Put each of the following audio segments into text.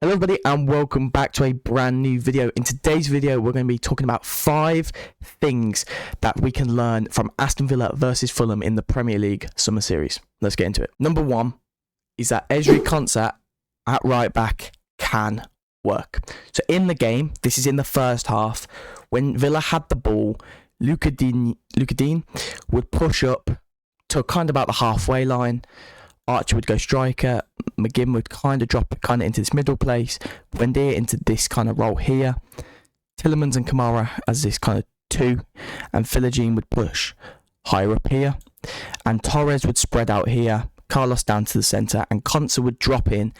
Hello everybody and welcome back to a brand new video. In today's video we're going to be talking about 5 things that we can learn from Aston Villa versus Fulham in the Premier League Summer Series. Let's get into it. Number 1 is that Ezri Konsa at right back can work. So in the game, this is in the first half, when Villa had the ball, Luca Dean would push up to kind of about the halfway line. Archer would go striker, McGinn would kind of drop it into this middle place, Wendy into this kind of role here, Tillemans and Kamara as this kind of 2, and Philogene would push higher up here, and Torres would spread out here, Carlos down to the centre, and Konsa would drop in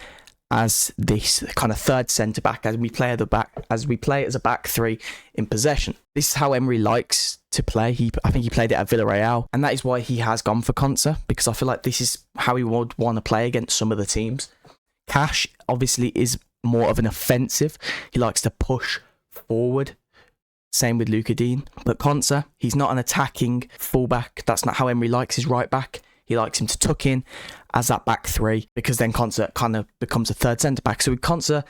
as this kind of third centre back as we play as a back 3 in possession. This is how Emery likes to play. I think he played it at Villarreal, and that is why he has gone for Konsa, because I feel like this is how he would want to play against some of the teams. Cash obviously is more of an offensive. He likes to push forward. Same with Luca Dean. But Konsa, he's not an attacking fullback. That's not how Emery likes his right back. He likes him to tuck in as that back 3, because then Konsa kind of becomes a third centre back. So with Konsa,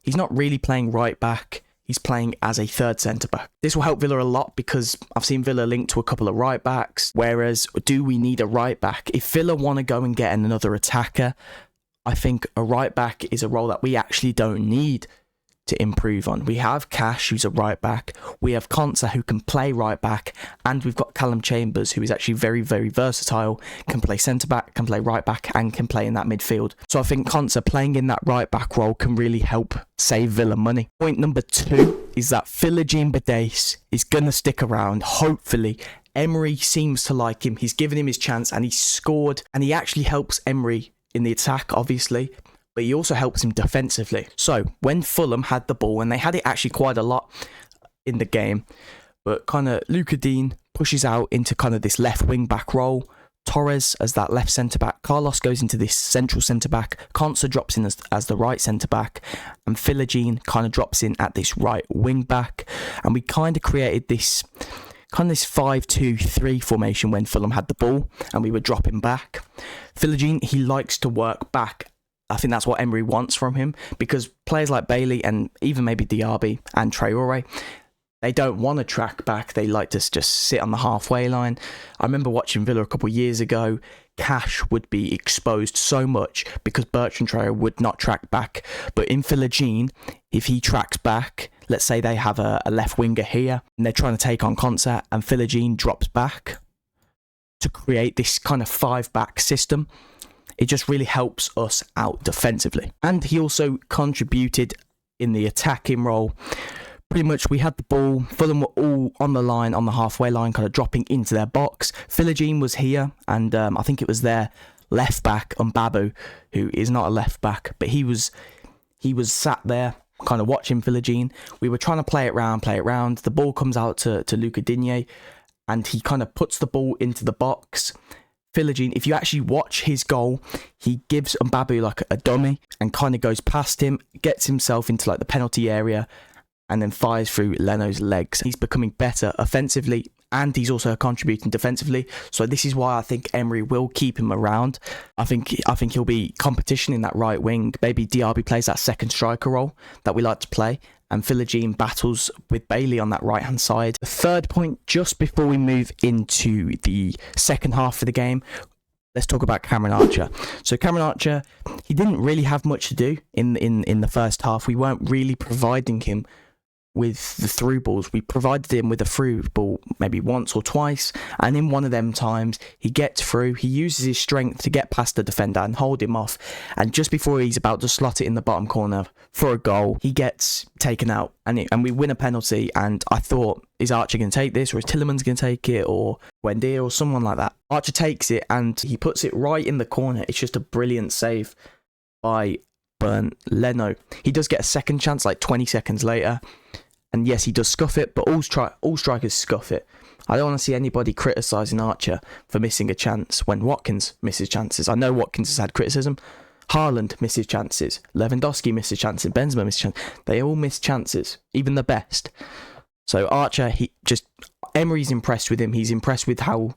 he's not really playing right back. He's playing as a third centre back. This will help Villa a lot, because I've seen Villa linked to a couple of right backs. Whereas, do we need a right back? If Villa want to go and get another attacker, I think a right back is a role that we actually don't need to improve on. We have Cash, who's a right back. We have Konsa, who can play right back, and we've got Callum Chambers, who is actually very, very versatile, can play centre back, can play right back, and can play in that midfield. So I think Konsa playing in that right back role can really help save Villa money. Point number 2 is that Philogene Badace is gonna stick around. Hopefully, Emery seems to like him. He's given him his chance, and he scored, and he actually helps Emery in the attack, obviously, but he also helps him defensively. So when Fulham had the ball, and they had it actually quite a lot in the game, but kind of Luca Dean pushes out into kind of this left wing back role, Torres as that left centre back, Carlos goes into this central centre back, Konsa drops in as the right centre back, and Philogene kind of drops in at this right wing back, and we kind of created this 5-2-3 formation when Fulham had the ball and we were dropping back. Philogene, he likes to work back. I think that's what Emery wants from him, because players like Bailey and even maybe Diaby and Traore, they don't want to track back. They like to just sit on the halfway line. I remember watching Villa a couple of years ago. Cash would be exposed so much because Bertrand Traore would not track back. But in Philogene, if he tracks back, let's say they have a left winger here and they're trying to take on Konsa, and Philogene drops back to create this kind of 5-back system, it just really helps us out defensively. And he also contributed in the attacking role. Pretty much we had the ball, Fulham were all on the line, on the halfway line, kind of dropping into their box. Philogene was here, and I think it was their left back, Mbabu, who is not a left back, but he was sat there kind of watching Philogene. We were trying to play it round. The ball comes out to Luca Digne, and he kind of puts the ball into the box. Philogene, if you actually watch his goal, he gives Mbabu like a dummy and kind of goes past him, gets himself into like the penalty area, and then fires through Leno's legs. He's becoming better offensively, and he's also contributing defensively. So this is why I think Emery will keep him around. I think he'll be competition in that right wing. Maybe Diaby plays that second striker role that we like to play, and Philogene battles with Bailey on that right hand side. The third point, just before we move into the second half of the game, let's talk about Cameron Archer. So Cameron Archer, he didn't really have much to do in the first half. We weren't really providing him with the through balls. We provided him with a through ball maybe once or twice, and in one of them times he gets through, he uses his strength to get past the defender and hold him off, and just before he's about to slot it in the bottom corner for a goal, he gets taken out, and we win a penalty. And I thought, is Archer going to take this, or is Tillemans going to take it, or Wendy, or someone like that? Archer takes it and he puts it right in the corner. It's just a brilliant save by Leno. He does get a second chance like 20 seconds later, and yes, he does scuff it, but all strikers scuff it. I don't want to see anybody criticising Archer for missing a chance when Watkins misses chances. I know Watkins has had criticism. Haaland misses chances. Lewandowski misses chances. Benzema misses chances. They all miss chances, even the best. So Archer, Emery's impressed with him. He's impressed with how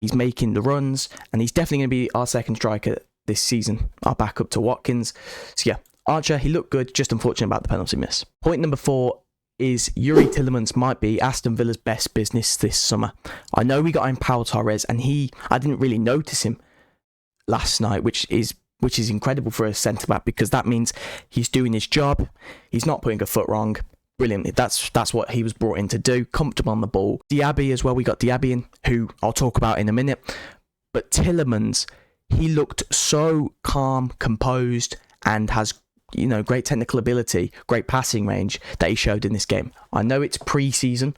he's making the runs, and he's definitely going to be our second striker this season, our backup to Watkins. So yeah, Archer, he looked good, just unfortunate about the penalty miss. Point number 4 is Yuri Tielemans might be Aston Villa's best business this summer. I know we got in Pau Torres, and I didn't really notice him last night, which is incredible for a centre-back, because that means he's doing his job, he's not putting a foot wrong. Brilliant. That's what he was brought in to do, comfortable on the ball. Diaby as well, we got Diaby in, who I'll talk about in a minute. But Tielemans, he looked so calm, composed, and has great technical ability, great passing range that he showed in this game. I know it's pre-season,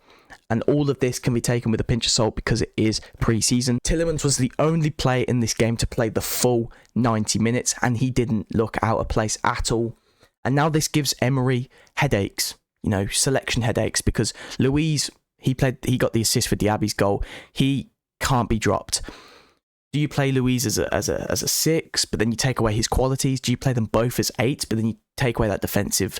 and all of this can be taken with a pinch of salt because it is pre-season. Tielemans was the only player in this game to play the full 90 minutes, and he didn't look out of place at all. And now this gives Emery headaches, selection headaches, because Luiz, he got the assist for Diaby's goal. He can't be dropped. Do you play Luiz as a 6, but then you take away his qualities? Do you play them both as 8, but then you take away that defensive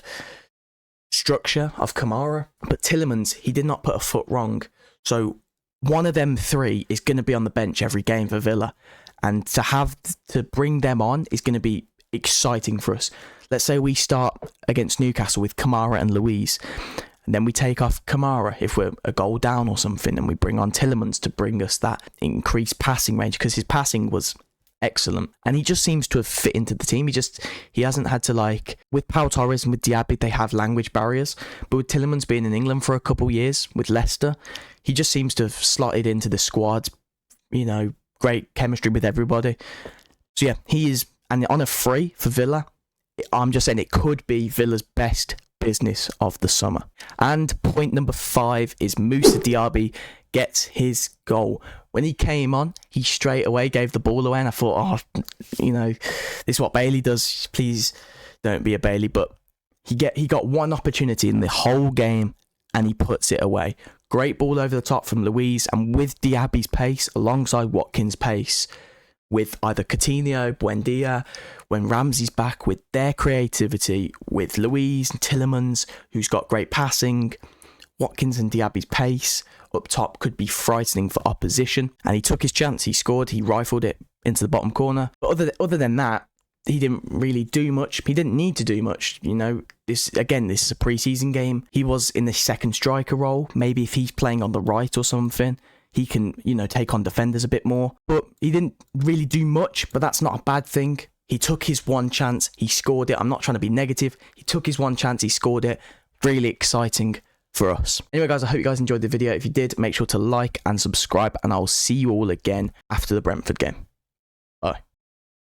structure of Kamara? But Tielemans, he did not put a foot wrong. So one of them 3 is going to be on the bench every game for Villa. And to bring them on is going to be exciting for us. Let's say we start against Newcastle with Kamara and Luiz, and then we take off Kamara if we're a goal down or something, and we bring on Tielemans to bring us that increased passing range, because his passing was excellent, and he just seems to have fit into the team. He hasn't had to, with Pau Torres and with Diaby, they have language barriers, but with Tielemans being in England for a couple of years with Leicester, he just seems to have slotted into the squad. Great chemistry with everybody. So yeah, he is, and on a free for Villa, I'm just saying it could be Villa's best business of the summer. And point number 5 is Moussa Diaby gets his goal. When he came on, he straight away gave the ball away, and I thought, this is what Bailey does. Please don't be a Bailey. But he got one opportunity in the whole game, and he puts it away. Great ball over the top from Luiz, and with Diaby's pace alongside Watkins' pace, with either Coutinho, Buendia, when Ramsey's back, with their creativity, with Luiz and Tielemans, who's got great passing, Watkins and Diaby's pace up top could be frightening for opposition. And he took his chance. He scored. He rifled it into the bottom corner. But other than that, he didn't really do much. He didn't need to do much. This is a pre-season game. He was in the second striker role. Maybe if he's playing on the right or something, he can, take on defenders a bit more. But he didn't really do much, but that's not a bad thing. He took his one chance, he scored it. I'm not trying to be negative. He took his one chance, he scored it. Really exciting for us. Anyway, guys, I hope you guys enjoyed the video. If you did, make sure to like and subscribe, and I'll see you all again after the Brentford game.